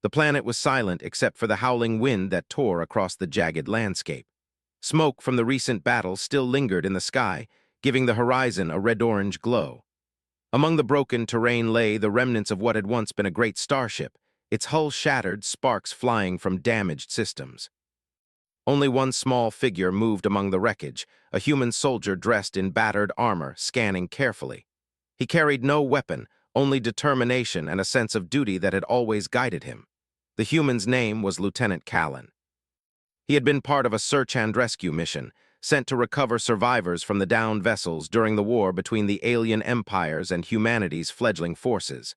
The planet was silent except for the howling wind that tore across the jagged landscape. Smoke from the recent battle still lingered in the sky, giving the horizon a red-orange glow. Among the broken terrain lay the remnants of what had once been a great starship, its hull shattered, sparks flying from damaged systems. Only one small figure moved among the wreckage, a human soldier dressed in battered armor, scanning carefully. He carried no weapon, only determination and a sense of duty that had always guided him. The human's name was Lieutenant Callan. He had been part of a search and rescue mission, sent to recover survivors from the downed vessels during the war between the alien empires and humanity's fledgling forces.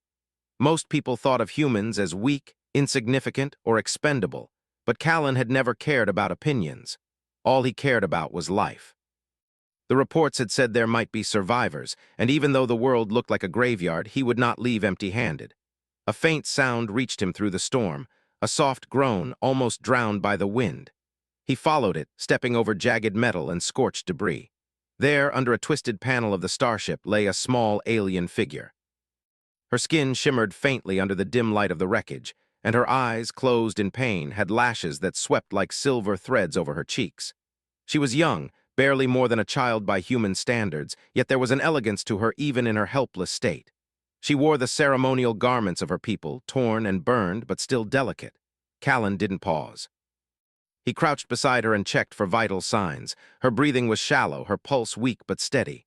Most people thought of humans as weak, insignificant, or expendable, but Callan had never cared about opinions. All he cared about was life. The reports had said there might be survivors, and even though the world looked like a graveyard, he would not leave empty-handed. A faint sound reached him through the storm, a soft groan almost drowned by the wind. He followed it, stepping over jagged metal and scorched debris. There, under a twisted panel of the starship, lay a small alien figure. Her skin shimmered faintly under the dim light of the wreckage, and her eyes, closed in pain, had lashes that swept like silver threads over her cheeks. She was young, barely more than a child by human standards, yet there was an elegance to her even in her helpless state. She wore the ceremonial garments of her people, torn and burned, but still delicate. Callan didn't pause. He crouched beside her and checked for vital signs. Her breathing was shallow, her pulse weak but steady.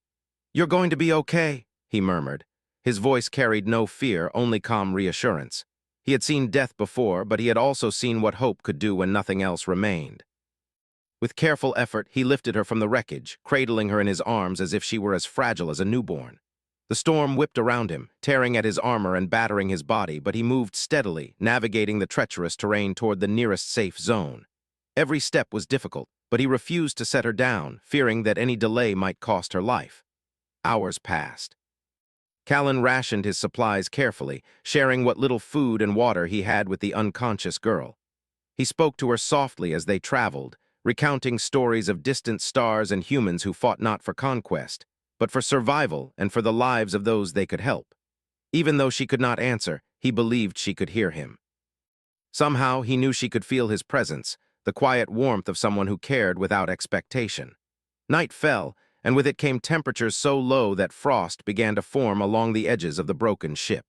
"You're going to be okay," he murmured. His voice carried no fear, only calm reassurance. He had seen death before, but he had also seen what hope could do when nothing else remained. With careful effort, he lifted her from the wreckage, cradling her in his arms as if she were as fragile as a newborn. The storm whipped around him, tearing at his armor and battering his body, but he moved steadily, navigating the treacherous terrain toward the nearest safe zone. Every step was difficult, but he refused to set her down, fearing that any delay might cost her life. Hours passed. Callan rationed his supplies carefully, sharing what little food and water he had with the unconscious girl. He spoke to her softly as they traveled, recounting stories of distant stars and humans who fought not for conquest, but for survival and for the lives of those they could help. Even though she could not answer, he believed she could hear him. Somehow, he knew she could feel his presence, the quiet warmth of someone who cared without expectation. Night fell, and with it came temperatures so low that frost began to form along the edges of the broken ship.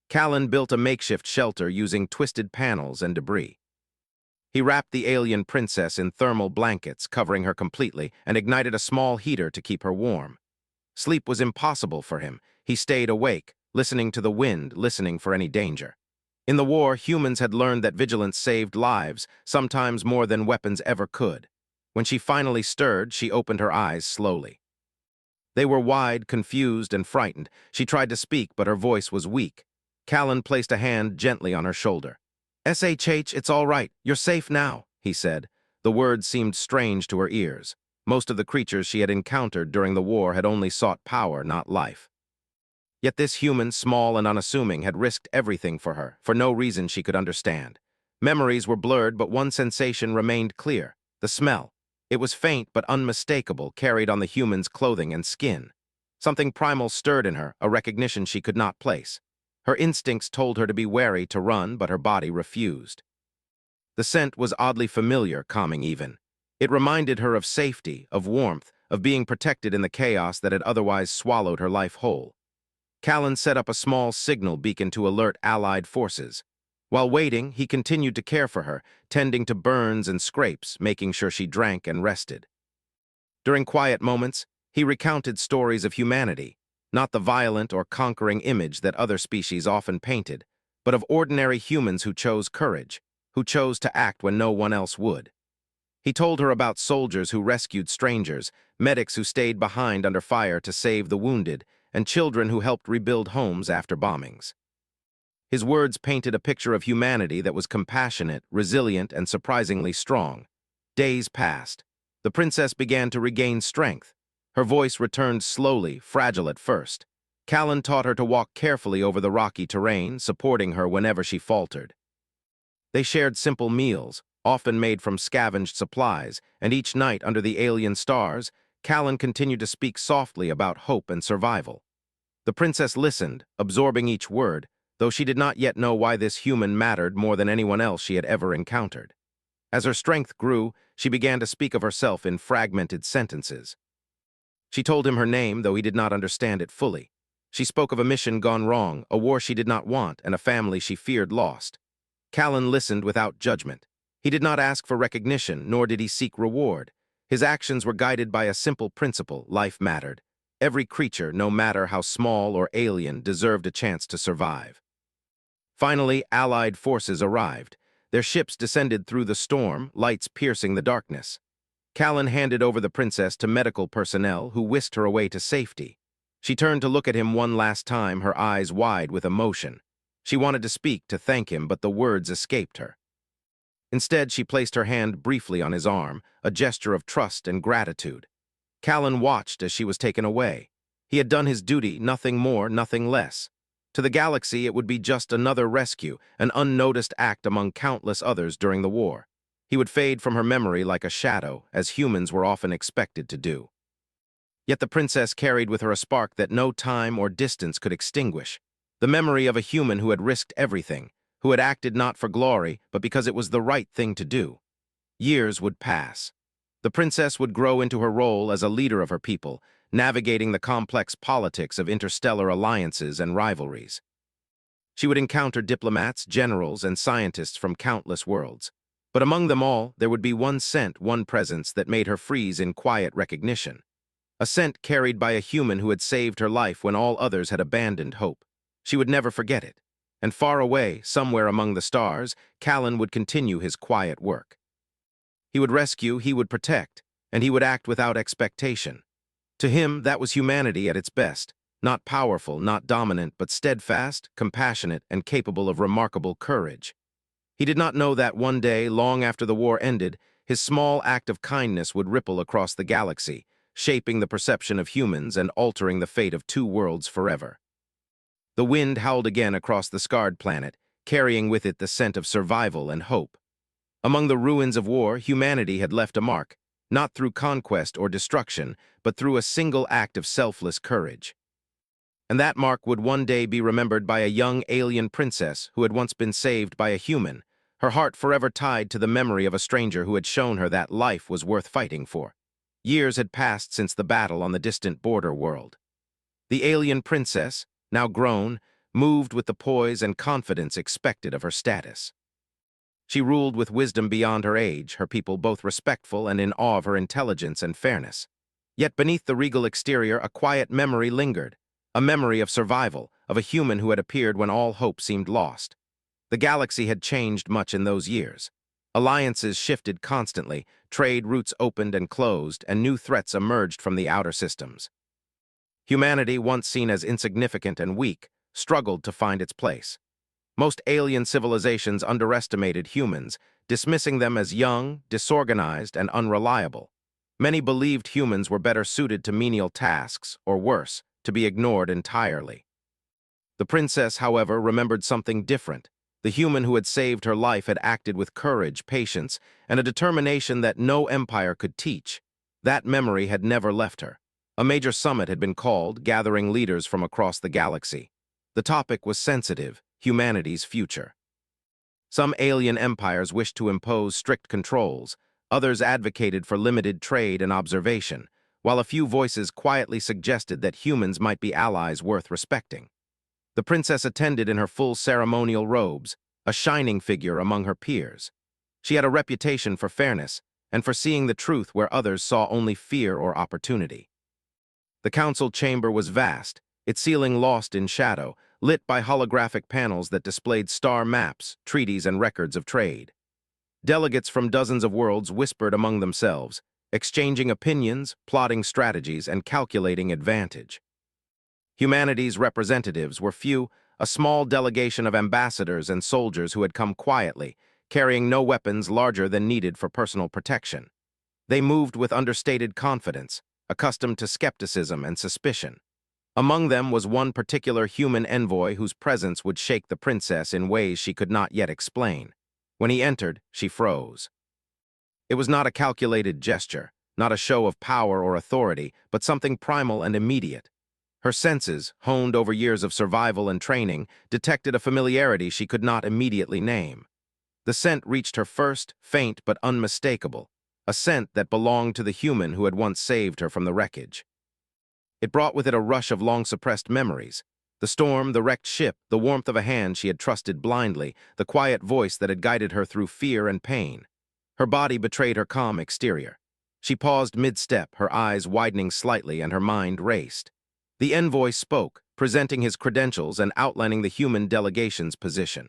Callan built a makeshift shelter using twisted panels and debris. He wrapped the alien princess in thermal blankets, covering her completely, and ignited a small heater to keep her warm. Sleep was impossible for him. He stayed awake, listening to the wind, listening for any danger. In the war, humans had learned that vigilance saved lives, sometimes more than weapons ever could. When she finally stirred, she opened her eyes slowly. They were wide, confused, and frightened. She tried to speak, but her voice was weak. Callan placed a hand gently on her shoulder. "SHH, it's all right. You're safe now," he said. The words seemed strange to her ears. Most of the creatures she had encountered during the war had only sought power, not life. Yet this human, small and unassuming, had risked everything for her, for no reason she could understand. Memories were blurred, but one sensation remained clear: the smell. It was faint but unmistakable, carried on the human's clothing and skin. Something primal stirred in her, a recognition she could not place. Her instincts told her to be wary, to run, but her body refused. The scent was oddly familiar, calming even. It reminded her of safety, of warmth, of being protected in the chaos that had otherwise swallowed her life whole. Callan set up a small signal beacon to alert Allied forces. While waiting, he continued to care for her, tending to burns and scrapes, making sure she drank and rested. During quiet moments, he recounted stories of humanity, not the violent or conquering image that other species often painted, but of ordinary humans who chose courage, who chose to act when no one else would. He told her about soldiers who rescued strangers, medics who stayed behind under fire to save the wounded, and children who helped rebuild homes after bombings. His words painted a picture of humanity that was compassionate, resilient, and surprisingly strong. Days passed. The princess began to regain strength. Her voice returned slowly, fragile at first. Callan taught her to walk carefully over the rocky terrain, supporting her whenever she faltered. They shared simple meals, often made from scavenged supplies, and each night under the alien stars, Callan continued to speak softly about hope and survival. The princess listened, absorbing each word, though she did not yet know why this human mattered more than anyone else she had ever encountered. As her strength grew, she began to speak of herself in fragmented sentences. She told him her name, though he did not understand it fully. She spoke of a mission gone wrong, a war she did not want, and a family she feared lost. Callan listened without judgment. He did not ask for recognition, nor did he seek reward. His actions were guided by a simple principle: life mattered. Every creature, no matter how small or alien, deserved a chance to survive. Finally, Allied forces arrived. Their ships descended through the storm, lights piercing the darkness. Callan handed over the princess to medical personnel, who whisked her away to safety. She turned to look at him one last time, her eyes wide with emotion. She wanted to speak, to thank him, but the words escaped her. Instead, she placed her hand briefly on his arm, a gesture of trust and gratitude. Callan watched as she was taken away. He had done his duty, nothing more, nothing less. To the galaxy, it would be just another rescue, an unnoticed act among countless others during the war. He would fade from her memory like a shadow, as humans were often expected to do. Yet the princess carried with her a spark that no time or distance could extinguish. The memory of a human who had risked everything, who had acted not for glory, but because it was the right thing to do. Years would pass. The princess would grow into her role as a leader of her people, navigating the complex politics of interstellar alliances and rivalries. She would encounter diplomats, generals, and scientists from countless worlds. But among them all, there would be one scent, one presence that made her freeze in quiet recognition. A scent carried by a human who had saved her life when all others had abandoned hope. She would never forget it. And far away, somewhere among the stars, Callan would continue his quiet work. He would rescue, he would protect, and he would act without expectation. To him, that was humanity at its best, not powerful, not dominant, but steadfast, compassionate, and capable of remarkable courage. He did not know that one day, long after the war ended, his small act of kindness would ripple across the galaxy, shaping the perception of humans and altering the fate of two worlds forever. The wind howled again across the scarred planet, carrying with it the scent of survival and hope. Among the ruins of war, humanity had left a mark, not through conquest or destruction, but through a single act of selfless courage. And that mark would one day be remembered by a young alien princess who had once been saved by a human, her heart forever tied to the memory of a stranger who had shown her that life was worth fighting for. Years had passed since the battle on the distant border world. The alien princess, now grown, moved with the poise and confidence expected of her status. She ruled with wisdom beyond her age, her people both respectful and in awe of her intelligence and fairness. Yet beneath the regal exterior, a quiet memory lingered, a memory of survival, of a human who had appeared when all hope seemed lost. The galaxy had changed much in those years. Alliances shifted constantly, trade routes opened and closed, and new threats emerged from the outer systems. Humanity, once seen as insignificant and weak, struggled to find its place. Most alien civilizations underestimated humans, dismissing them as young, disorganized, and unreliable. Many believed humans were better suited to menial tasks, or worse, to be ignored entirely. The princess, however, remembered something different. The human who had saved her life had acted with courage, patience, and a determination that no empire could teach. That memory had never left her. A major summit had been called, gathering leaders from across the galaxy. The topic was sensitive: humanity's future. Some alien empires wished to impose strict controls, others advocated for limited trade and observation, while a few voices quietly suggested that humans might be allies worth respecting. The princess attended in her full ceremonial robes, a shining figure among her peers. She had a reputation for fairness and for seeing the truth where others saw only fear or opportunity. The council chamber was vast, its ceiling lost in shadow, lit by holographic panels that displayed star maps, treaties, and records of trade. Delegates from dozens of worlds whispered among themselves, exchanging opinions, plotting strategies, and calculating advantage. Humanity's representatives were few, a small delegation of ambassadors and soldiers who had come quietly, carrying no weapons larger than needed for personal protection. They moved with understated confidence, accustomed to skepticism and suspicion. Among them was one particular human envoy whose presence would shake the princess in ways she could not yet explain. When he entered, she froze. It was not a calculated gesture, not a show of power or authority, but something primal and immediate. Her senses, honed over years of survival and training, detected a familiarity she could not immediately name. The scent reached her first, faint but unmistakable, a scent that belonged to the human who had once saved her from the wreckage. It brought with it a rush of long-suppressed memories. The storm, the wrecked ship, the warmth of a hand she had trusted blindly, the quiet voice that had guided her through fear and pain. Her body betrayed her calm exterior. She paused mid-step, her eyes widening slightly and her mind raced. The envoy spoke, presenting his credentials and outlining the human delegation's position.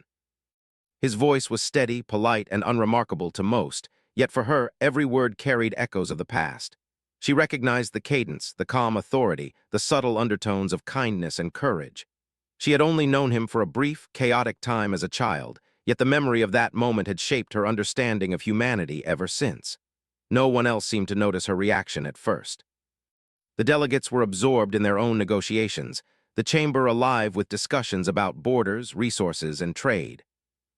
His voice was steady, polite, and unremarkable to most, yet for her, every word carried echoes of the past. She recognized the cadence, the calm authority, the subtle undertones of kindness and courage. She had only known him for a brief, chaotic time as a child, yet the memory of that moment had shaped her understanding of humanity ever since. No one else seemed to notice her reaction at first. The delegates were absorbed in their own negotiations, the chamber alive with discussions about borders, resources, and trade.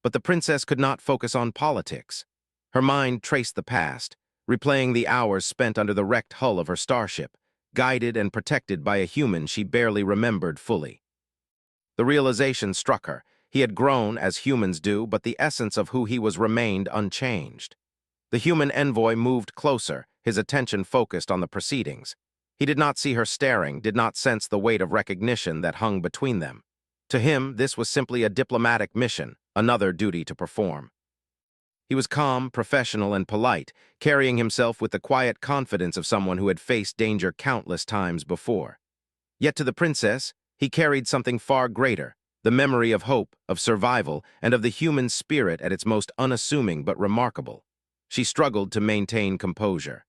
But the princess could not focus on politics. Her mind traced the past, replaying the hours spent under the wrecked hull of her starship, guided and protected by a human she barely remembered fully. The realization struck her. He had grown, as humans do, but the essence of who he was remained unchanged. The human envoy moved closer, his attention focused on the proceedings. He did not see her staring, did not sense the weight of recognition that hung between them. To him, this was simply a diplomatic mission, another duty to perform. He was calm, professional, and polite, carrying himself with the quiet confidence of someone who had faced danger countless times before. Yet to the princess, he carried something far greater, the memory of hope, of survival, and of the human spirit at its most unassuming but remarkable. She struggled to maintain composure.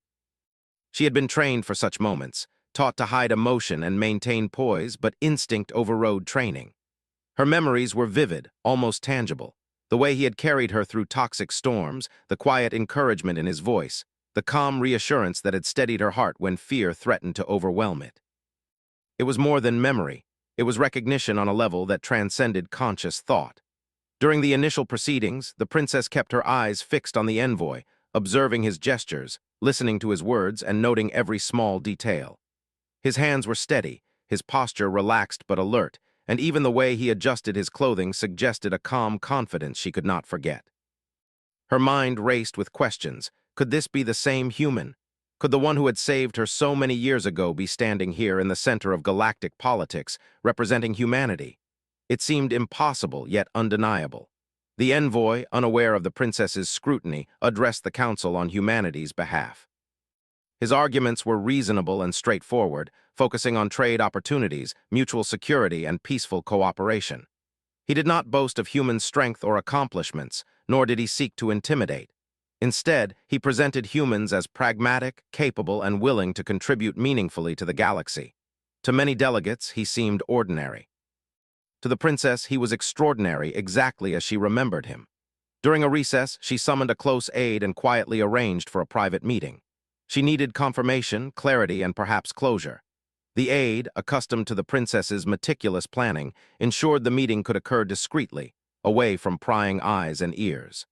She had been trained for such moments, taught to hide emotion and maintain poise, but instinct overrode training. Her memories were vivid, almost tangible. The way he had carried her through toxic storms, the quiet encouragement in his voice, the calm reassurance that had steadied her heart when fear threatened to overwhelm it. It was more than memory. It was recognition on a level that transcended conscious thought. During the initial proceedings, the princess kept her eyes fixed on the envoy, observing his gestures, listening to his words, and noting every small detail. His hands were steady, his posture relaxed but alert, and even the way he adjusted his clothing suggested a calm confidence she could not forget. Her mind raced with questions. Could this be the same human? Could the one who had saved her so many years ago be standing here in the center of galactic politics, representing humanity? It seemed impossible, yet undeniable. The envoy, unaware of the princess's scrutiny, addressed the council on humanity's behalf. His arguments were reasonable and straightforward, focusing on trade opportunities, mutual security, and peaceful cooperation. He did not boast of human strength or accomplishments, nor did he seek to intimidate. Instead, he presented humans as pragmatic, capable, and willing to contribute meaningfully to the galaxy. To many delegates, he seemed ordinary. To the princess, he was extraordinary, exactly as she remembered him. During a recess, she summoned a close aide and quietly arranged for a private meeting. She needed confirmation, clarity, and perhaps closure. The aide, accustomed to the princess's meticulous planning, ensured the meeting could occur discreetly, away from prying eyes and ears.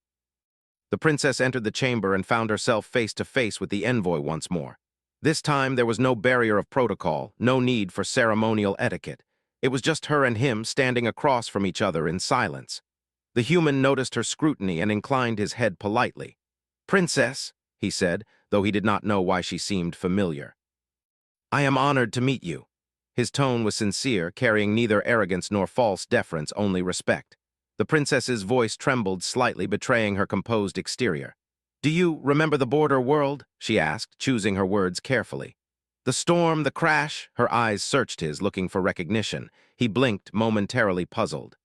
The princess entered the chamber and found herself face to face with the envoy once more. This time there was no barrier of protocol, no need for ceremonial etiquette. It was just her and him standing across from each other in silence. The human noticed her scrutiny and inclined his head politely. "Princess," he said, though he did not know why she seemed familiar. "I am honored to meet you." His tone was sincere, carrying neither arrogance nor false deference, only respect. The princess's voice trembled slightly, betraying her composed exterior. "Do you remember the border world?" she asked, choosing her words carefully. "The storm, the crash?" Her eyes searched his, looking for recognition. He blinked, momentarily puzzled.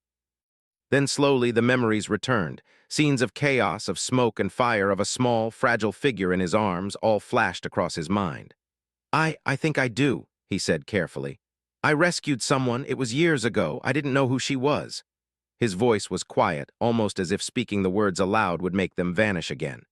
Then slowly the memories returned. Scenes of chaos, of smoke and fire, of a small, fragile figure in his arms, all flashed across his mind. I think I do," he said carefully. "I rescued someone. It was years ago. I didn't know who she was." His voice was quiet, almost as if speaking the words aloud would make them vanish again.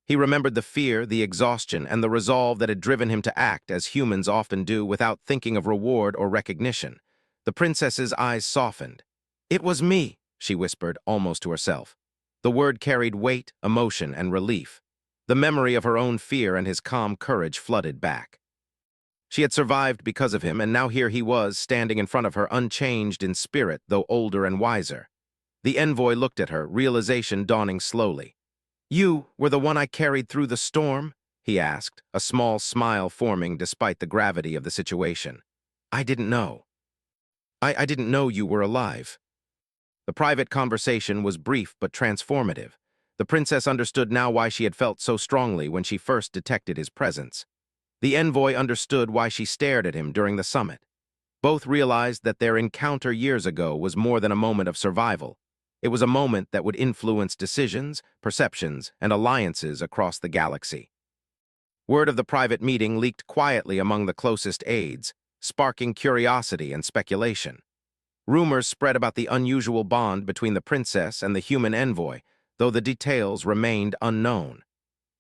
He remembered the fear, the exhaustion, and the resolve that had driven him to act, as humans often do, without thinking of reward or recognition. The princess's eyes softened. "It was me," she whispered, almost to herself. The word carried weight, emotion, and relief. The memory of her own fear and his calm courage flooded back. She had survived because of him, and now here he was, standing in front of her, unchanged in spirit, though older and wiser. The envoy looked at her, realization dawning slowly. "You were the one I carried through the storm?" he asked, a small smile forming despite the gravity of the situation. "I didn't know. I didn't know you were alive." The private conversation was brief but transformative. The princess understood now why she had felt so strongly when she first detected his presence. The envoy understood why she stared at him during the summit. Both realized that their encounter years ago was more than a moment of survival. It was a moment that would influence decisions, perceptions, and alliances across the galaxy. Word of the private meeting leaked quietly among the closest aides, sparking curiosity and speculation. Rumors spread about the unusual bond between the princess and the human envoy, though the details remained unknown.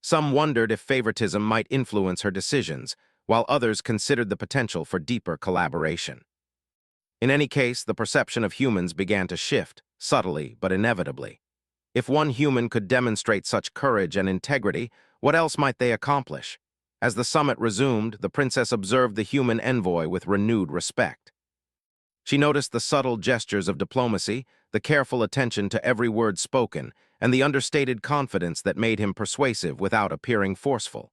Some wondered if favoritism might influence her decisions, while others considered the potential for deeper collaboration. In any case, the perception of humans began to shift, subtly but inevitably. If one human could demonstrate such courage and integrity, what else might they accomplish? As the summit resumed, the princess observed the human envoy with renewed respect. She noticed the subtle gestures of diplomacy, the careful attention to every word spoken, and the understated confidence that made him persuasive without appearing forceful.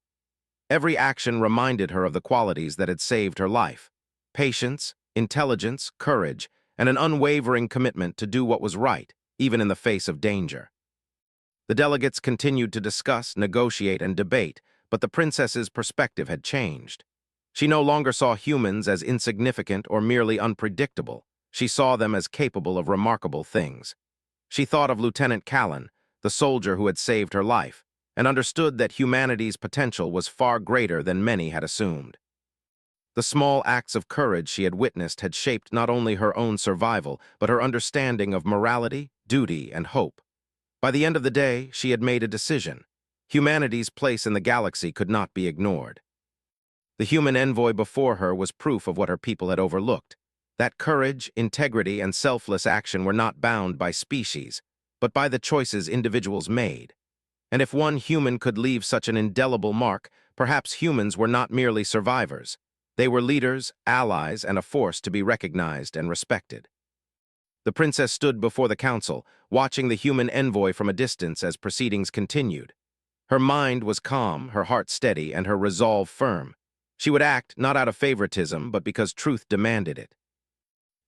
Every action reminded her of the qualities that had saved her life: patience, intelligence, courage, and an unwavering commitment to do what was right, even in the face of danger. The delegates continued to discuss, negotiate, and debate, but the princess's perspective had changed. She no longer saw humans as insignificant or merely unpredictable. She saw them as capable of remarkable things. She thought of Lieutenant Callan, the soldier who had saved her life, and understood that humanity's potential was far greater than many had assumed. The small acts of courage she had witnessed had shaped not only her own survival, but her understanding of morality, duty, and hope. By the end of the day, she had made a decision. Humanity's place in the galaxy could not be ignored. The human envoy before her was proof of what her people had overlooked: that courage, integrity, and selfless action were not bound by species, but by the choices individuals made. And if one human could leave such an indelible mark, perhaps humans were not merely survivors. They were leaders, allies, and a force to be recognized and respected. The princess stood before the council, watching the human envoy from a distance as proceedings continued. Her mind was calm, her heart steady, and her resolve firm. She would act not out of favoritism, but because truth demanded it.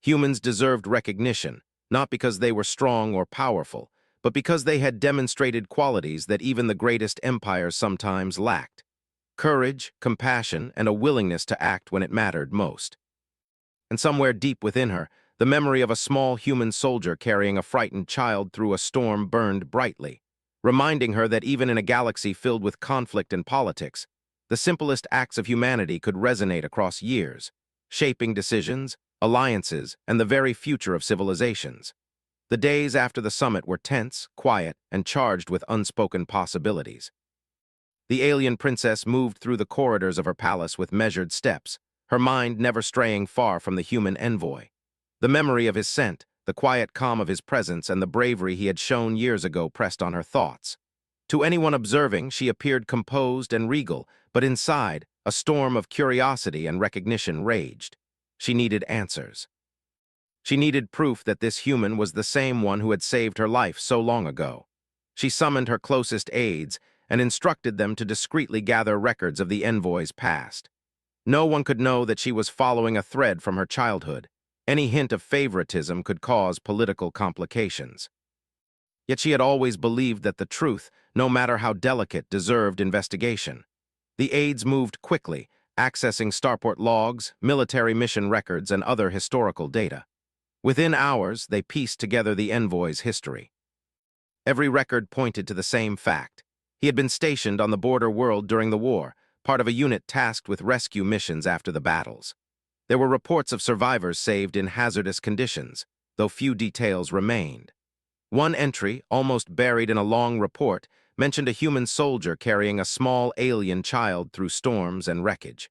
Humans deserved recognition, not because they were strong or powerful, but because they had demonstrated qualities that even the greatest empires sometimes lacked: courage, compassion, and a willingness to act when it mattered most. And somewhere deep within her, the memory of a small human soldier carrying a frightened child through a storm burned brightly, reminding her that even in a galaxy filled with conflict and politics, the simplest acts of humanity could resonate across years, shaping decisions, alliances, and the very future of civilizations. The days after the summit were tense, quiet, and charged with unspoken possibilities. The alien princess moved through the corridors of her palace with measured steps, her mind never straying far from the human envoy. The memory of his scent, the quiet calm of his presence, and the bravery he had shown years ago pressed on her thoughts. To anyone observing, she appeared composed and regal, but inside, a storm of curiosity and recognition raged. She needed answers. She needed proof that this human was the same one who had saved her life so long ago. She summoned her closest aides and instructed them to discreetly gather records of the envoy's past. No one could know that she was following a thread from her childhood. Any hint of favoritism could cause political complications. Yet she had always believed that the truth, no matter how delicate, deserved investigation. The aides moved quickly, accessing starport logs, military mission records, and other historical data. Within hours, they pieced together the envoy's history. Every record pointed to the same fact: he had been stationed on the border world during the war, part of a unit tasked with rescue missions after the battles. There were reports of survivors saved in hazardous conditions, though few details remained. One entry, almost buried in a long report, mentioned a human soldier carrying a small alien child through storms and wreckage.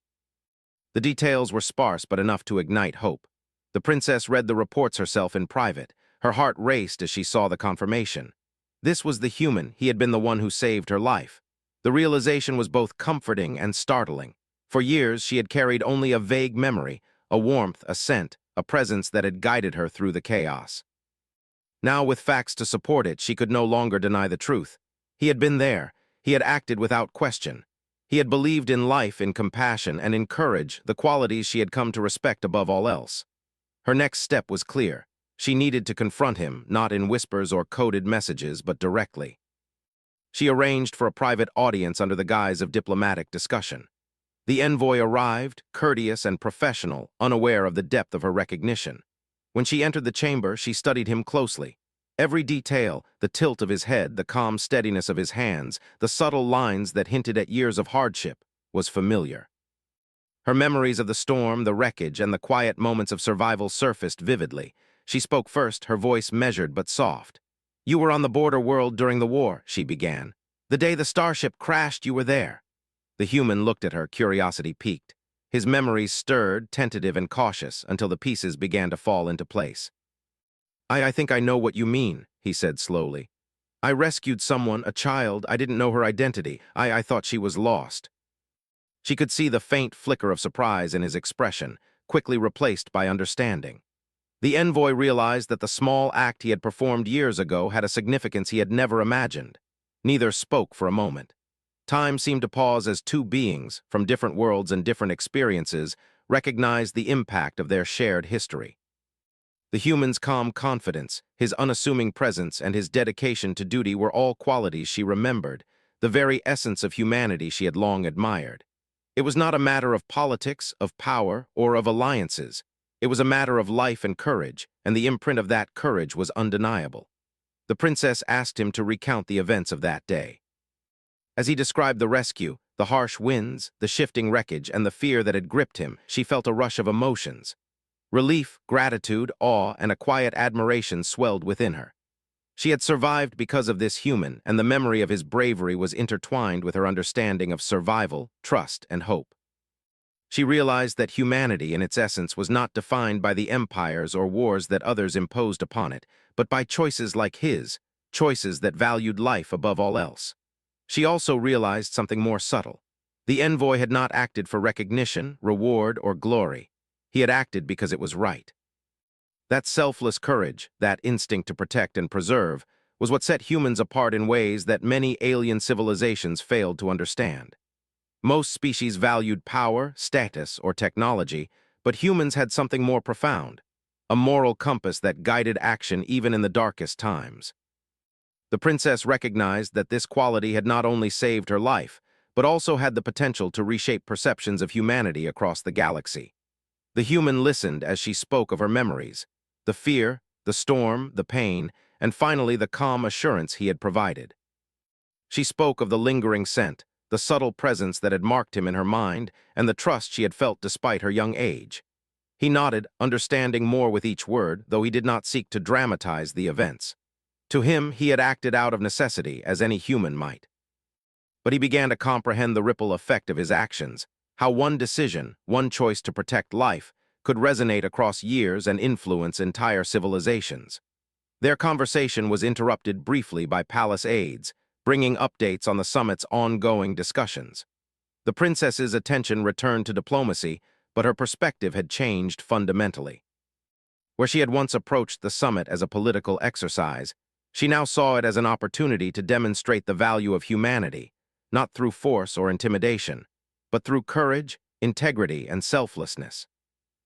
The details were sparse but enough to ignite hope. The princess read the reports herself in private. Her heart raced as she saw the confirmation. This was the human; he had been the one who saved her life. The realization was both comforting and startling. For years, she had carried only a vague memory, a warmth, a scent, a presence that had guided her through the chaos. Now, with facts to support it, she could no longer deny the truth. He had been there. He had acted without question. He had believed in life, in compassion, and in courage, the qualities she had come to respect above all else. Her next step was clear. She needed to confront him, not in whispers or coded messages, but directly. She arranged for a private audience under the guise of diplomatic discussion. The envoy arrived, courteous and professional, unaware of the depth of her recognition. When she entered the chamber, she studied him closely. Every detail, the tilt of his head, the calm steadiness of his hands, the subtle lines that hinted at years of hardship, was familiar. Her memories of the storm, the wreckage, and the quiet moments of survival surfaced vividly. She spoke first, her voice measured but soft. "You were on the border world during the war," she began. "The day the starship crashed, you were there." The human looked at her, curiosity piqued. His memories stirred, tentative and cautious, until the pieces began to fall into place. I think I know what you mean," he said slowly. "I rescued someone, a child. I didn't know her identity. I thought she was lost." She could see the faint flicker of surprise in his expression, quickly replaced by understanding. The envoy realized that the small act he had performed years ago had a significance he had never imagined. Neither spoke for a moment. Time seemed to pause as two beings, from different worlds and different experiences, recognized the impact of their shared history. The human's calm confidence, his unassuming presence, and his dedication to duty were all qualities she remembered, the very essence of humanity she had long admired. It was not a matter of politics, of power, or of alliances. It was a matter of life and courage, and the imprint of that courage was undeniable. The princess asked him to recount the events of that day. As he described the rescue, the harsh winds, the shifting wreckage, and the fear that had gripped him, she felt a rush of emotions. Relief, gratitude, awe, and a quiet admiration swelled within her. She had survived because of this human, and the memory of his bravery was intertwined with her understanding of survival, trust, and hope. She realized that humanity, in its essence, was not defined by the empires or wars that others imposed upon it, but by choices like his, choices that valued life above all else. She also realized something more subtle. The envoy had not acted for recognition, reward, or glory. He had acted because it was right. That selfless courage, that instinct to protect and preserve, was what set humans apart in ways that many alien civilizations failed to understand. Most species valued power, status, or technology, but humans had something more profound, a moral compass that guided action even in the darkest times. The princess recognized that this quality had not only saved her life, but also had the potential to reshape perceptions of humanity across the galaxy. The human listened as she spoke of her memories, the fear, the storm, the pain, and finally the calm assurance he had provided. She spoke of the lingering scent, the subtle presence that had marked him in her mind, and the trust she had felt despite her young age. He nodded, understanding more with each word, though he did not seek to dramatize the events. To him, he had acted out of necessity, as any human might. But he began to comprehend the ripple effect of his actions, how one decision, one choice to protect life, could resonate across years and influence entire civilizations. Their conversation was interrupted briefly by palace aides, bringing updates on the summit's ongoing discussions. The princess's attention returned to diplomacy, but her perspective had changed fundamentally. Where she had once approached the summit as a political exercise, she now saw it as an opportunity to demonstrate the value of humanity, not through force or intimidation, but through courage, integrity, and selflessness.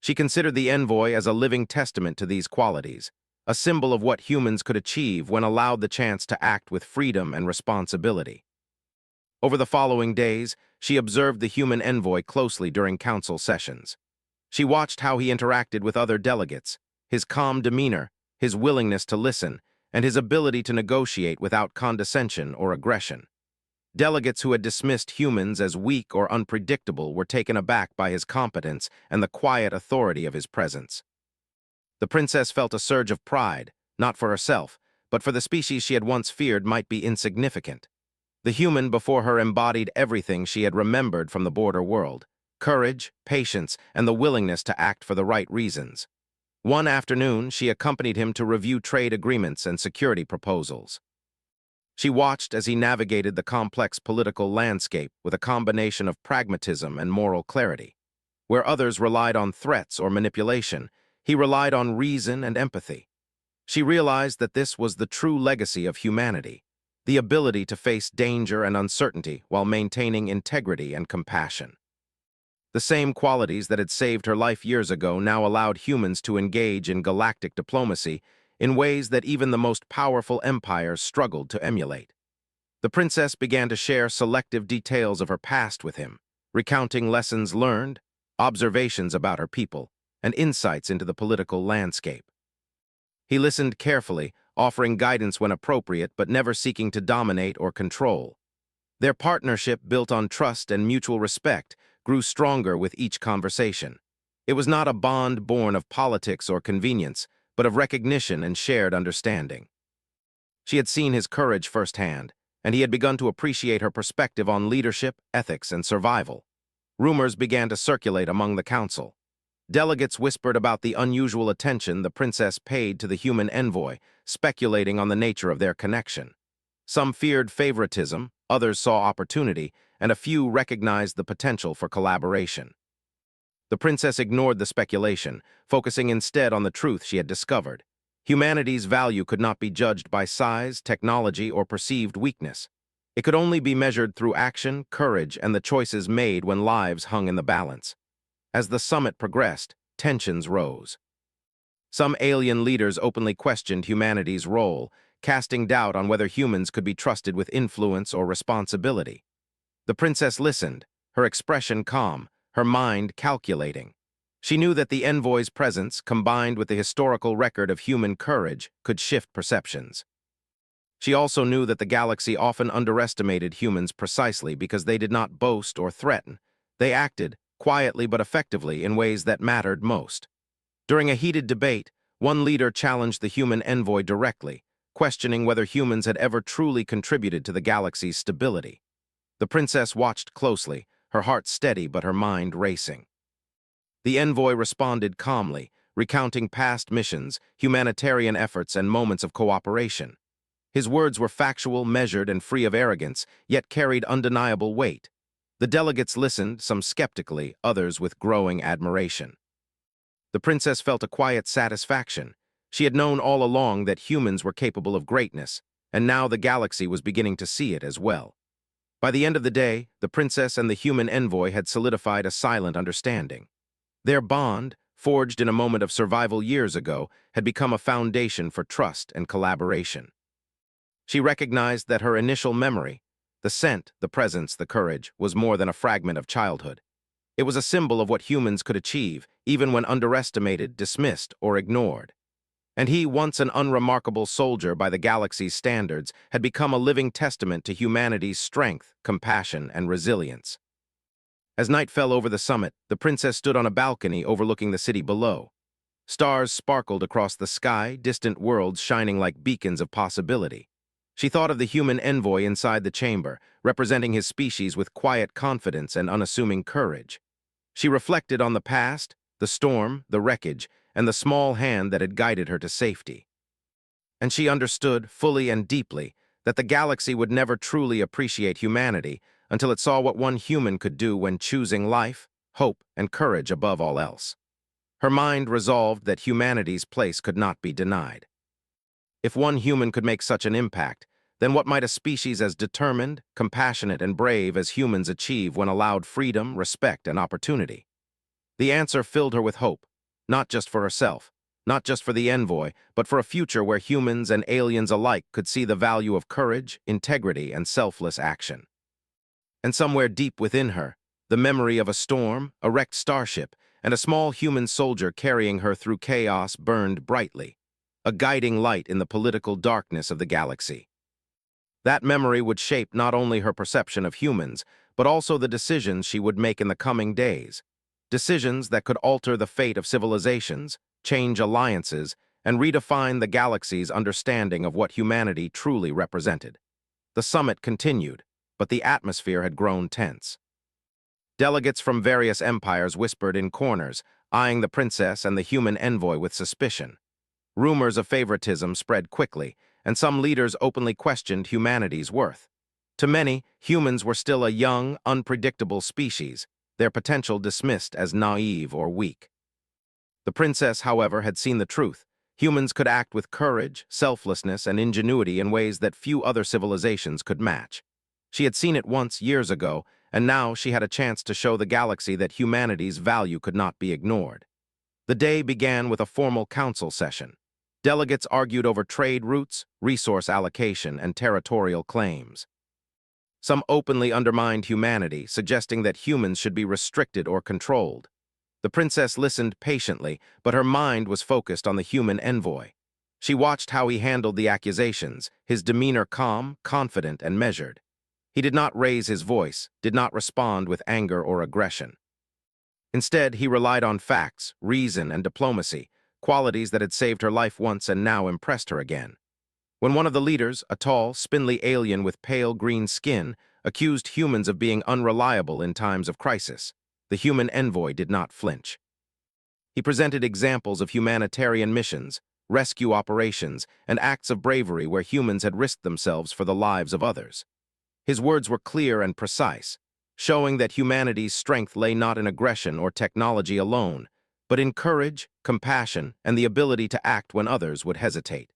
She considered the envoy as a living testament to these qualities, a symbol of what humans could achieve when allowed the chance to act with freedom and responsibility. Over the following days, she observed the human envoy closely during council sessions. She watched how he interacted with other delegates, his calm demeanor, his willingness to listen, and his ability to negotiate without condescension or aggression. Delegates who had dismissed humans as weak or unpredictable were taken aback by his competence and the quiet authority of his presence. The princess felt a surge of pride, not for herself, but for the species she had once feared might be insignificant. The human before her embodied everything she had remembered from the border world: courage, patience, and the willingness to act for the right reasons. One afternoon, she accompanied him to review trade agreements and security proposals. She watched as he navigated the complex political landscape with a combination of pragmatism and moral clarity. Where others relied on threats or manipulation, he relied on reason and empathy. She realized that this was the true legacy of humanity, the ability to face danger and uncertainty while maintaining integrity and compassion. The same qualities that had saved her life years ago now allowed humans to engage in galactic diplomacy in ways that even the most powerful empires struggled to emulate. The princess began to share selective details of her past with him, recounting lessons learned, observations about her people, and insights into the political landscape. He listened carefully, offering guidance when appropriate but never seeking to dominate or control. Their partnership, built on trust and mutual respect, grew stronger with each conversation. It was not a bond born of politics or convenience, but of recognition and shared understanding. She had seen his courage firsthand, and he had begun to appreciate her perspective on leadership, ethics, and survival. Rumors began to circulate among the council. Delegates whispered about the unusual attention the princess paid to the human envoy, speculating on the nature of their connection. Some feared favoritism, others saw opportunity, and a few recognized the potential for collaboration. The princess ignored the speculation, focusing instead on the truth she had discovered. Humanity's value could not be judged by size, technology, or perceived weakness. It could only be measured through action, courage, and the choices made when lives hung in the balance. As the summit progressed, tensions rose. Some alien leaders openly questioned humanity's role, casting doubt on whether humans could be trusted with influence or responsibility. The princess listened, her expression calm, her mind calculating. She knew that the envoy's presence, combined with the historical record of human courage, could shift perceptions. She also knew that the galaxy often underestimated humans precisely because they did not boast or threaten. They acted, quietly but effectively, in ways that mattered most. During a heated debate, one leader challenged the human envoy directly, questioning whether humans had ever truly contributed to the galaxy's stability. The princess watched closely, her heart steady but her mind racing. The envoy responded calmly, recounting past missions, humanitarian efforts, and moments of cooperation. His words were factual, measured, and free of arrogance, yet carried undeniable weight. The delegates listened, some skeptically, others with growing admiration. The princess felt a quiet satisfaction. She had known all along that humans were capable of greatness, and now the galaxy was beginning to see it as well. By the end of the day, the princess and the human envoy had solidified a silent understanding. Their bond, forged in a moment of survival years ago, had become a foundation for trust and collaboration. She recognized that her initial memory, the scent, the presence, the courage, was more than a fragment of childhood. It was a symbol of what humans could achieve, even when underestimated, dismissed, or ignored. And he, once an unremarkable soldier by the galaxy's standards, had become a living testament to humanity's strength, compassion, and resilience. As night fell over the summit, the princess stood on a balcony overlooking the city below. Stars sparkled across the sky, distant worlds shining like beacons of possibility. She thought of the human envoy inside the chamber, representing his species with quiet confidence and unassuming courage. She reflected on the past, the storm, the wreckage, and the small hand that had guided her to safety. And she understood, fully and deeply, that the galaxy would never truly appreciate humanity until it saw what one human could do when choosing life, hope, and courage above all else. Her mind resolved that humanity's place could not be denied. If one human could make such an impact, then what might a species as determined, compassionate, and brave as humans achieve when allowed freedom, respect, and opportunity? The answer filled her with hope, not just for herself, not just for the envoy, but for a future where humans and aliens alike could see the value of courage, integrity, and selfless action. And somewhere deep within her, the memory of a storm, a wrecked starship, and a small human soldier carrying her through chaos burned brightly, a guiding light in the political darkness of the galaxy. That memory would shape not only her perception of humans, but also the decisions she would make in the coming days, decisions that could alter the fate of civilizations, change alliances, and redefine the galaxy's understanding of what humanity truly represented. The summit continued, but the atmosphere had grown tense. Delegates from various empires whispered in corners, eyeing the princess and the human envoy with suspicion. Rumors of favoritism spread quickly, and some leaders openly questioned humanity's worth. To many, humans were still a young, unpredictable species, their potential dismissed as naive or weak. The princess, however, had seen the truth. Humans could act with courage, selflessness, and ingenuity in ways that few other civilizations could match. She had seen it once years ago, and now she had a chance to show the galaxy that humanity's value could not be ignored. The day began with a formal council session. Delegates argued over trade routes, resource allocation, and territorial claims. Some openly undermined humanity, suggesting that humans should be restricted or controlled. The princess listened patiently, but her mind was focused on the human envoy. She watched how he handled the accusations, his demeanor calm, confident, and measured. He did not raise his voice, did not respond with anger or aggression. Instead, he relied on facts, reason, and diplomacy, qualities that had saved her life once and now impressed her again. When one of the leaders, a tall, spindly alien with pale green skin, accused humans of being unreliable in times of crisis, the human envoy did not flinch. He presented examples of humanitarian missions, rescue operations, and acts of bravery where humans had risked themselves for the lives of others. His words were clear and precise, showing that humanity's strength lay not in aggression or technology alone, but in courage, compassion, and the ability to act when others would hesitate.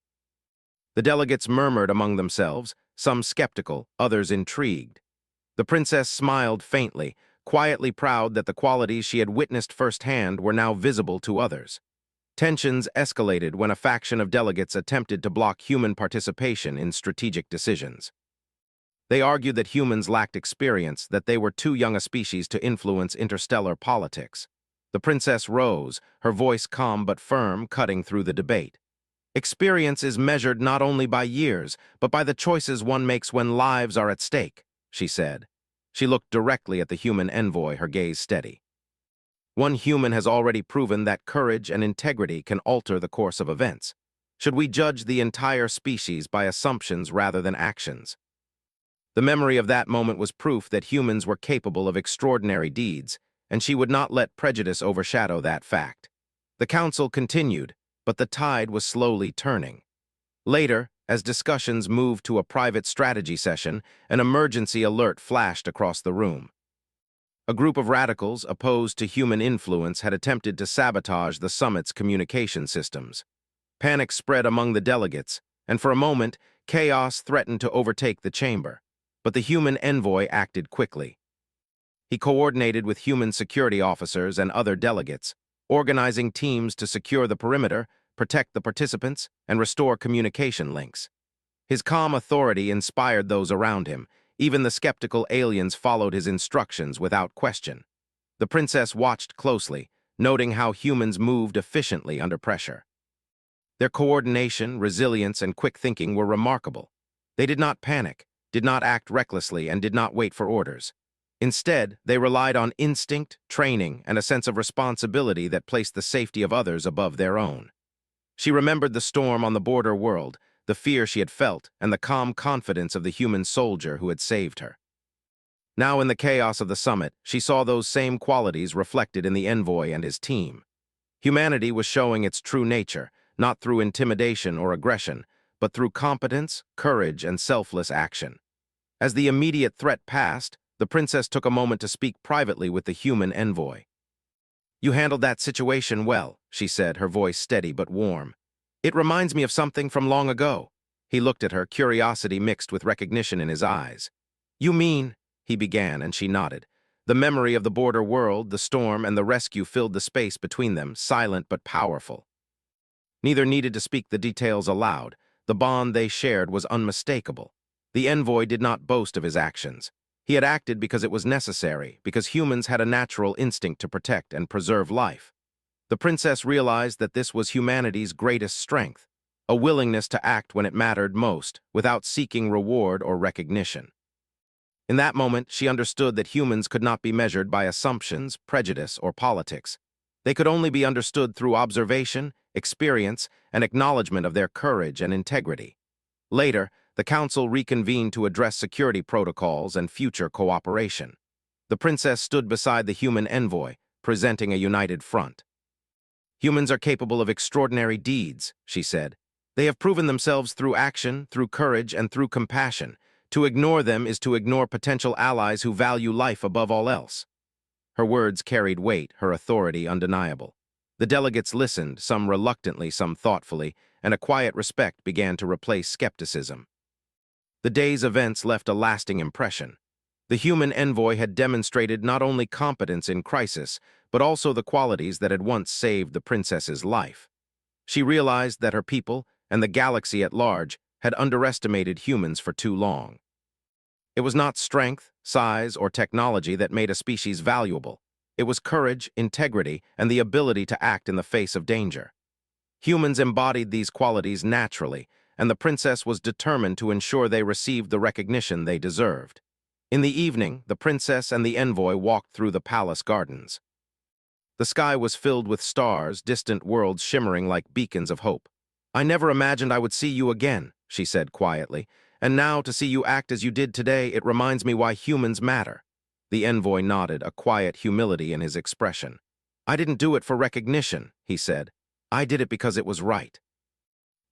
The delegates murmured among themselves, some skeptical, others intrigued. The princess smiled faintly, quietly proud that the qualities she had witnessed firsthand were now visible to others. Tensions escalated when a faction of delegates attempted to block human participation in strategic decisions. They argued that humans lacked experience, that they were too young a species to influence interstellar politics. The princess rose, her voice calm but firm, cutting through the debate. Experience is measured not only by years, but by the choices one makes when lives are at stake, she said. She looked directly at the human envoy, her gaze steady. One human has already proven that courage and integrity can alter the course of events. Should we judge the entire species by assumptions rather than actions? The memory of that moment was proof that humans were capable of extraordinary deeds, and she would not let prejudice overshadow that fact. The council continued, but the tide was slowly turning. Later, as discussions moved to a private strategy session, an emergency alert flashed across the room. A group of radicals opposed to human influence had attempted to sabotage the summit's communication systems. Panic spread among the delegates, and for a moment, chaos threatened to overtake the chamber. But the human envoy acted quickly. He coordinated with human security officers and other delegates, organizing teams to secure the perimeter, protect the participants, and restore communication links. His calm authority inspired those around him. Even the skeptical aliens followed his instructions without question. The princess watched closely, noting how humans moved efficiently under pressure. Their coordination, resilience, and quick thinking were remarkable. They did not panic, did not act recklessly, and did not wait for orders. Instead, they relied on instinct, training, and a sense of responsibility that placed the safety of others above their own. She remembered the storm on the border world, the fear she had felt, and the calm confidence of the human soldier who had saved her. Now, in the chaos of the summit, she saw those same qualities reflected in the envoy and his team. Humanity was showing its true nature, not through intimidation or aggression, but through competence, courage, and selfless action. As the immediate threat passed, the princess took a moment to speak privately with the human envoy. "You handled that situation well," she said, her voice steady but warm. "It reminds me of something from long ago." He looked at her, curiosity mixed with recognition in his eyes. "You mean," he began, and she nodded. The memory of the border world, the storm, and the rescue filled the space between them, silent but powerful. Neither needed to speak the details aloud. The bond they shared was unmistakable. The envoy did not boast of his actions. He had acted because it was necessary, because humans had a natural instinct to protect and preserve life. The princess realized that this was humanity's greatest strength, a willingness to act when it mattered most, without seeking reward or recognition. In that moment, she understood that humans could not be measured by assumptions, prejudice, or politics. They could only be understood through observation, experience, and acknowledgement of their courage and integrity. Later, the council reconvened to address security protocols and future cooperation. The princess stood beside the human envoy, presenting a united front. "Humans are capable of extraordinary deeds," she said. They have proven themselves through action, through courage, and through compassion. To ignore them is to ignore potential allies who value life above all else. Her words carried weight, her authority undeniable. The delegates listened, some reluctantly, some thoughtfully, and a quiet respect began to replace skepticism. The day's events left a lasting impression. The human envoy had demonstrated not only competence in crisis, but also the qualities that had once saved the princess's life. She realized that her people, and the galaxy at large, had underestimated humans for too long. It was not strength, size, or technology that made a species valuable. It was courage, integrity, and the ability to act in the face of danger. Humans embodied these qualities naturally, and the princess was determined to ensure they received the recognition they deserved. In the evening, the princess and the envoy walked through the palace gardens. The sky was filled with stars, distant worlds shimmering like beacons of hope. "I never imagined I would see you again," she said quietly, "and now to see you act as you did today, it reminds me why humans matter." The envoy nodded, a quiet humility in his expression. "I didn't do it for recognition," he said. "I did it because it was right."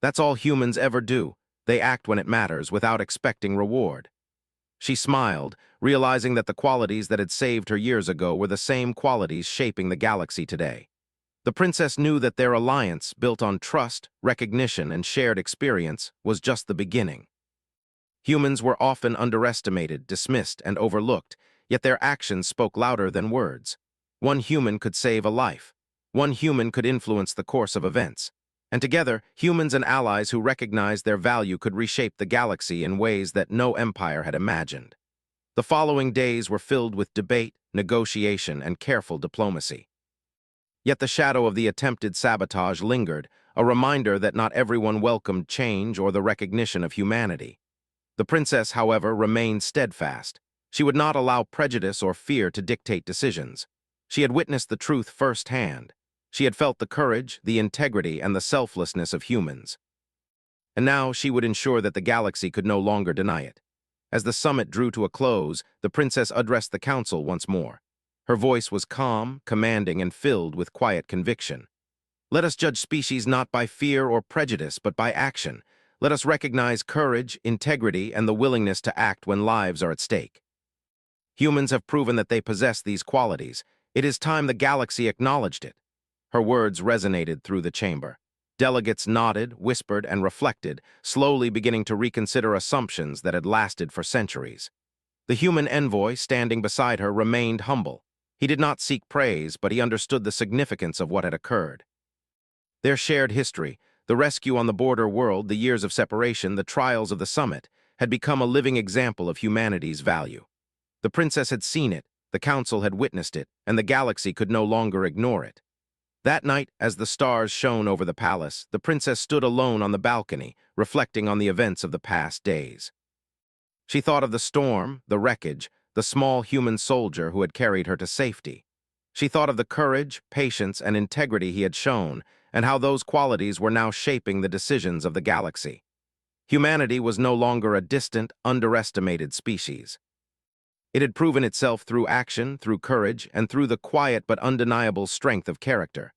That's all humans ever do. They act when it matters, without expecting reward. She smiled, realizing that the qualities that had saved her years ago were the same qualities shaping the galaxy today. The princess knew that their alliance, built on trust, recognition, and shared experience, was just the beginning. Humans were often underestimated, dismissed, and overlooked, yet their actions spoke louder than words. One human could save a life. One human could influence the course of events. And together, humans and allies who recognized their value could reshape the galaxy in ways that no empire had imagined. The following days were filled with debate, negotiation, and careful diplomacy. Yet the shadow of the attempted sabotage lingered, a reminder that not everyone welcomed change or the recognition of humanity. The princess, however, remained steadfast. She would not allow prejudice or fear to dictate decisions. She had witnessed the truth firsthand. She had felt the courage, the integrity, and the selflessness of humans. And now she would ensure that the galaxy could no longer deny it. As the summit drew to a close, the princess addressed the council once more. Her voice was calm, commanding, and filled with quiet conviction. "Let us judge species not by fear or prejudice, but by action. Let us recognize courage, integrity, and the willingness to act when lives are at stake. Humans have proven that they possess these qualities. It is time the galaxy acknowledged it." Her words resonated through the chamber. Delegates nodded, whispered, and reflected, slowly beginning to reconsider assumptions that had lasted for centuries. The human envoy, standing beside her, remained humble. He did not seek praise, but he understood the significance of what had occurred. Their shared history, the rescue on the border world, the years of separation, the trials of the summit, had become a living example of humanity's value. The princess had seen it, the council had witnessed it, and the galaxy could no longer ignore it. That night, as the stars shone over the palace, the princess stood alone on the balcony, reflecting on the events of the past days. She thought of the storm, the wreckage, the small human soldier who had carried her to safety. She thought of the courage, patience, and integrity he had shown, and how those qualities were now shaping the decisions of the galaxy. Humanity was no longer a distant, underestimated species. It had proven itself through action, through courage, and through the quiet but undeniable strength of character.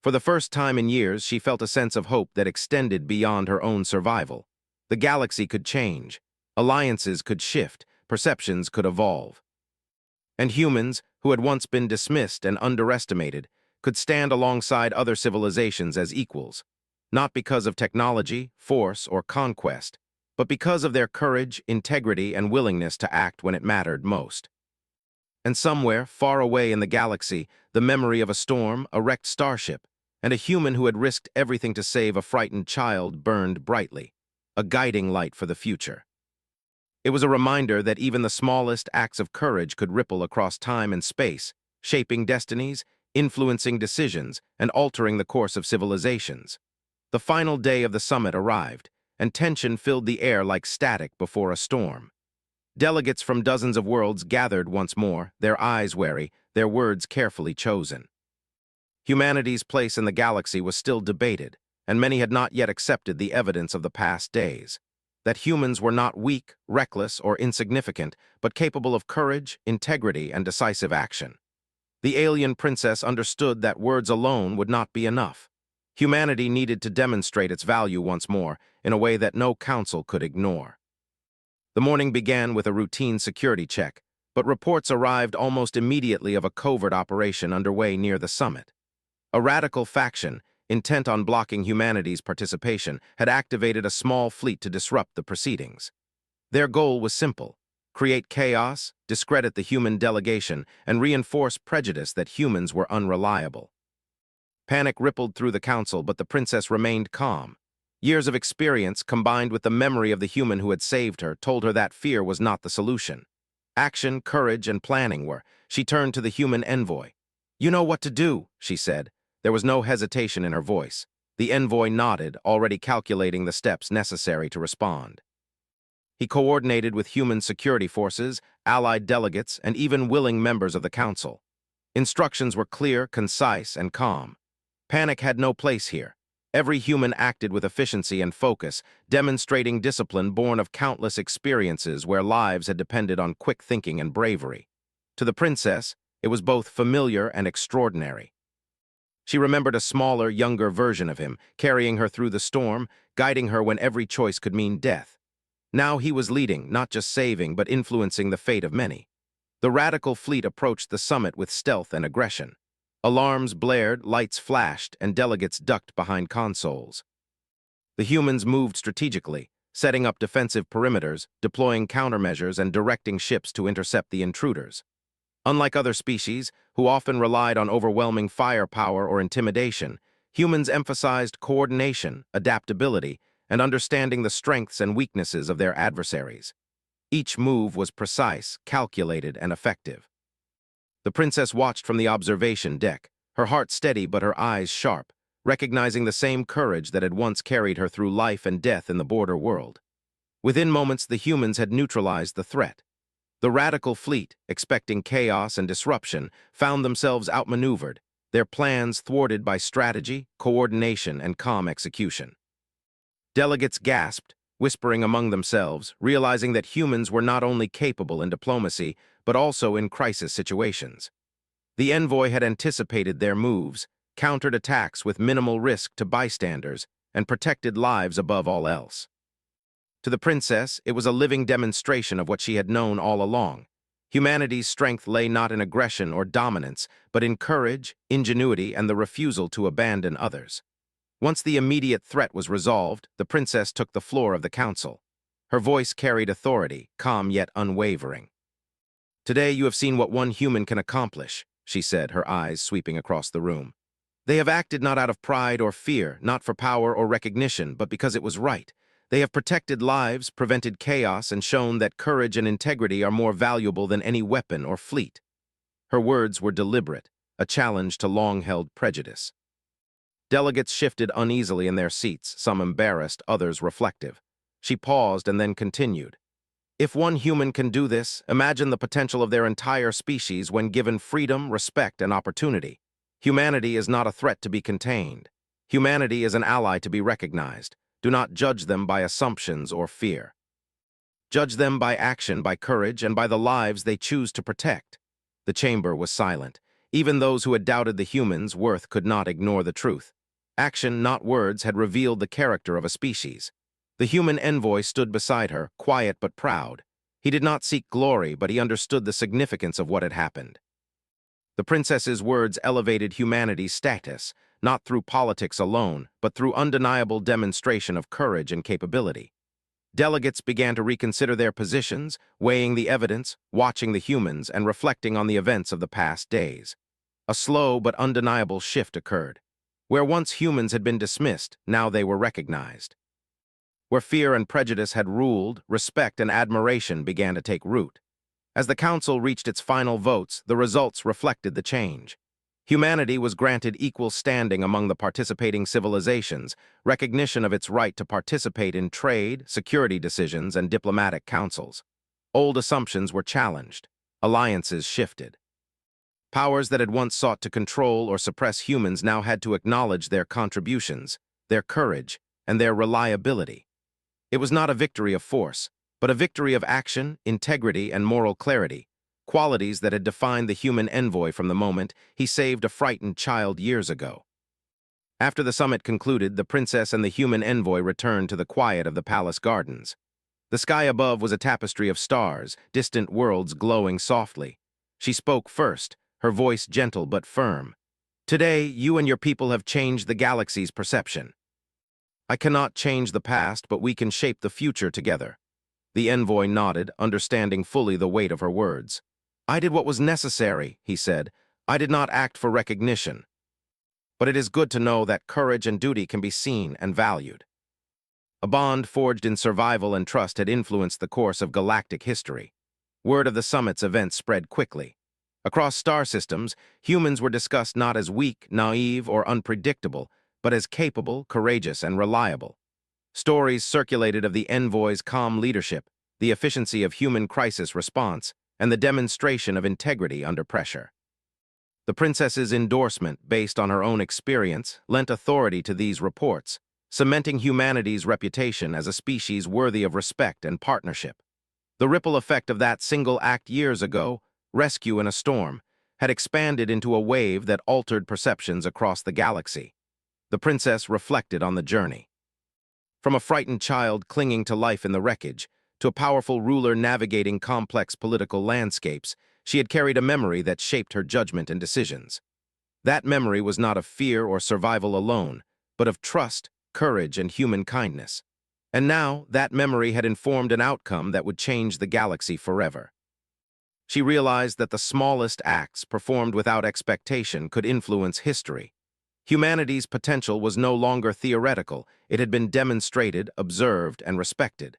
For the first time in years, she felt a sense of hope that extended beyond her own survival. The galaxy could change. Alliances could shift. Perceptions could evolve. And humans, who had once been dismissed and underestimated, could stand alongside other civilizations as equals, not because of technology, force, or conquest, but because of their courage, integrity, and willingness to act when it mattered most. And somewhere, far away in the galaxy, the memory of a storm, a wrecked starship, and a human who had risked everything to save a frightened child burned brightly, a guiding light for the future. It was a reminder that even the smallest acts of courage could ripple across time and space, shaping destinies, influencing decisions, and altering the course of civilizations. The final day of the summit arrived, and tension filled the air like static before a storm. Delegates from dozens of worlds gathered once more, their eyes wary, their words carefully chosen. Humanity's place in the galaxy was still debated, and many had not yet accepted the evidence of the past days. That humans were not weak, reckless, or insignificant, but capable of courage, integrity, and decisive action. The alien princess understood that words alone would not be enough. Humanity needed to demonstrate its value once more in a way that no council could ignore. The morning began with a routine security check, but reports arrived almost immediately of a covert operation underway near the summit. A radical faction, intent on blocking humanity's participation, had activated a small fleet to disrupt the proceedings. Their goal was simple: create chaos, discredit the human delegation, and reinforce prejudice that humans were unreliable. Panic rippled through the council, but the princess remained calm. Years of experience, combined with the memory of the human who had saved her, told her that fear was not the solution. Action, courage, and planning were. She turned to the human envoy. "You know what to do," she said. There was no hesitation in her voice. The envoy nodded, already calculating the steps necessary to respond. He coordinated with human security forces, allied delegates, and even willing members of the council. Instructions were clear, concise, and calm. Panic had no place here. Every human acted with efficiency and focus, demonstrating discipline born of countless experiences where lives had depended on quick thinking and bravery. To the princess, it was both familiar and extraordinary. She remembered a smaller, younger version of him, carrying her through the storm, guiding her when every choice could mean death. Now he was leading, not just saving, but influencing the fate of many. The radical fleet approached the summit with stealth and aggression. Alarms blared, lights flashed, and delegates ducked behind consoles. The humans moved strategically, setting up defensive perimeters, deploying countermeasures, and directing ships to intercept the intruders. Unlike other species, who often relied on overwhelming firepower or intimidation, humans emphasized coordination, adaptability, and understanding the strengths and weaknesses of their adversaries. Each move was precise, calculated, and effective. The princess watched from the observation deck, her heart steady but her eyes sharp, recognizing the same courage that had once carried her through life and death in the border world. Within moments, the humans had neutralized the threat. The radical fleet, expecting chaos and disruption, found themselves outmaneuvered, their plans thwarted by strategy, coordination, and calm execution. Delegates gasped, whispering among themselves, realizing that humans were not only capable in diplomacy, but also in crisis situations. The envoy had anticipated their moves, countered attacks with minimal risk to bystanders, and protected lives above all else. To the princess, it was a living demonstration of what she had known all along. Humanity's strength lay not in aggression or dominance, but in courage, ingenuity, and the refusal to abandon others. Once the immediate threat was resolved, the princess took the floor of the council. Her voice carried authority, calm yet unwavering. "Today you have seen what one human can accomplish," she said, her eyes sweeping across the room. "They have acted not out of pride or fear, not for power or recognition, but because it was right. They have protected lives, prevented chaos, and shown that courage and integrity are more valuable than any weapon or fleet." Her words were deliberate, a challenge to long-held prejudice. Delegates shifted uneasily in their seats, some embarrassed, others reflective. She paused and then continued. "If one human can do this, imagine the potential of their entire species when given freedom, respect, and opportunity. Humanity is not a threat to be contained. Humanity is an ally to be recognized. Do not judge them by assumptions or fear. Judge them by action, by courage, and by the lives they choose to protect." The chamber was silent. Even those who had doubted the humans' worth could not ignore the truth. Action, not words, had revealed the character of a species. The human envoy stood beside her, quiet but proud. He did not seek glory, but he understood the significance of what had happened. The princess's words elevated humanity's status, not through politics alone, but through undeniable demonstration of courage and capability. Delegates began to reconsider their positions, weighing the evidence, watching the humans, and reflecting on the events of the past days. A slow but undeniable shift occurred. Where once humans had been dismissed, now they were recognized. Where fear and prejudice had ruled, respect and admiration began to take root. As the council reached its final votes, the results reflected the change. Humanity was granted equal standing among the participating civilizations, recognition of its right to participate in trade, security decisions, and diplomatic councils. Old assumptions were challenged. Alliances shifted. Powers that had once sought to control or suppress humans now had to acknowledge their contributions, their courage, and their reliability. It was not a victory of force, but a victory of action, integrity, and moral clarity, qualities that had defined the human envoy from the moment he saved a frightened child years ago. After the summit concluded, the princess and the human envoy returned to the quiet of the palace gardens. The sky above was a tapestry of stars, distant worlds glowing softly. She spoke first, her voice gentle but firm. "Today, you and your people have changed the galaxy's perception. I cannot change the past, but we can shape the future together." The envoy nodded, understanding fully the weight of her words. "I did what was necessary," he said. "I did not act for recognition. But it is good to know that courage and duty can be seen and valued." A bond forged in survival and trust had influenced the course of galactic history. Word of the summit's events spread quickly. Across star systems, humans were discussed not as weak, naive, or unpredictable, but as capable, courageous, and reliable. Stories circulated of the envoy's calm leadership, the efficiency of human crisis response, and the demonstration of integrity under pressure. The princess's endorsement, based on her own experience, lent authority to these reports, cementing humanity's reputation as a species worthy of respect and partnership. The ripple effect of that single act years ago, rescue in a storm, had expanded into a wave that altered perceptions across the galaxy. The princess reflected on the journey. From a frightened child clinging to life in the wreckage, to a powerful ruler navigating complex political landscapes, she had carried a memory that shaped her judgment and decisions. That memory was not of fear or survival alone, but of trust, courage, and human kindness. And now, that memory had informed an outcome that would change the galaxy forever. She realized that the smallest acts performed without expectation could influence history. Humanity's potential was no longer theoretical, it had been demonstrated, observed, and respected.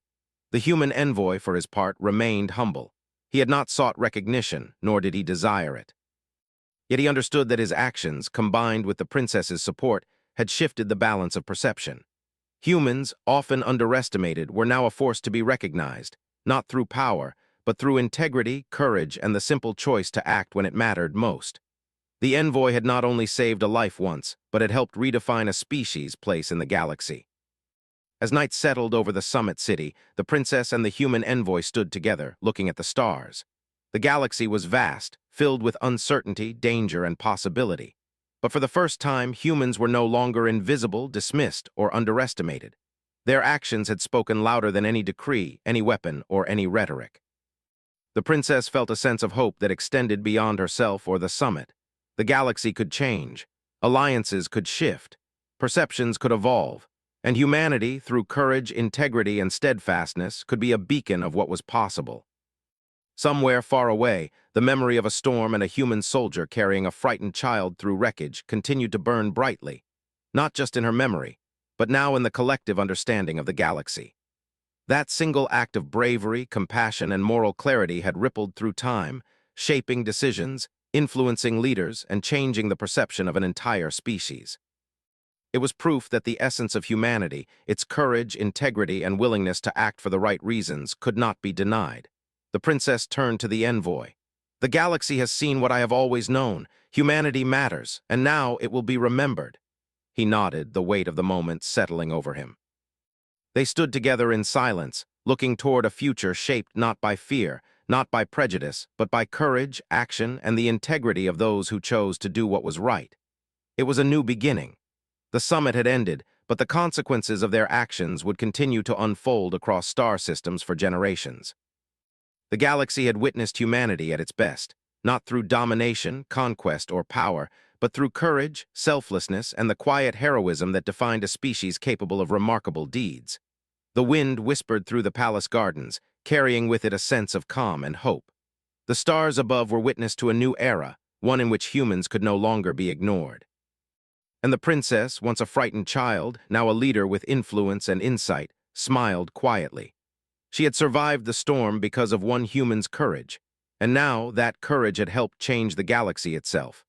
The human envoy, for his part, remained humble. He had not sought recognition, nor did he desire it. Yet he understood that his actions, combined with the princess's support, had shifted the balance of perception. Humans, often underestimated, were now a force to be recognized, not through power, but through integrity, courage, and the simple choice to act when it mattered most. The envoy had not only saved a life once, but had helped redefine a species' place in the galaxy. As night settled over the summit city, the princess and the human envoy stood together, looking at the stars. The galaxy was vast, filled with uncertainty, danger, and possibility. But for the first time, humans were no longer invisible, dismissed, or underestimated. Their actions had spoken louder than any decree, any weapon, or any rhetoric. The princess felt a sense of hope that extended beyond herself or the summit. The galaxy could change, alliances could shift, perceptions could evolve, and humanity, through courage, integrity, and steadfastness, could be a beacon of what was possible. Somewhere far away, the memory of a storm and a human soldier carrying a frightened child through wreckage continued to burn brightly, not just in her memory, but now in the collective understanding of the galaxy. That single act of bravery, compassion, and moral clarity had rippled through time, shaping decisions, influencing leaders, and changing the perception of an entire species. It was proof that the essence of humanity, its courage, integrity, and willingness to act for the right reasons, could not be denied. The princess turned to the envoy. "The galaxy has seen what I have always known. Humanity matters, and now it will be remembered." He nodded, the weight of the moment settling over him. They stood together in silence, looking toward a future shaped not by fear, not by prejudice, but by courage, action, and the integrity of those who chose to do what was right. It was a new beginning. The summit had ended, but the consequences of their actions would continue to unfold across star systems for generations. The galaxy had witnessed humanity at its best, not through domination, conquest, or power, but through courage, selflessness, and the quiet heroism that defined a species capable of remarkable deeds. The wind whispered through the palace gardens, carrying with it a sense of calm and hope. The stars above were witness to a new era, one in which humans could no longer be ignored. And the princess, once a frightened child, now a leader with influence and insight, smiled quietly. She had survived the storm because of one human's courage, and now that courage had helped change the galaxy itself.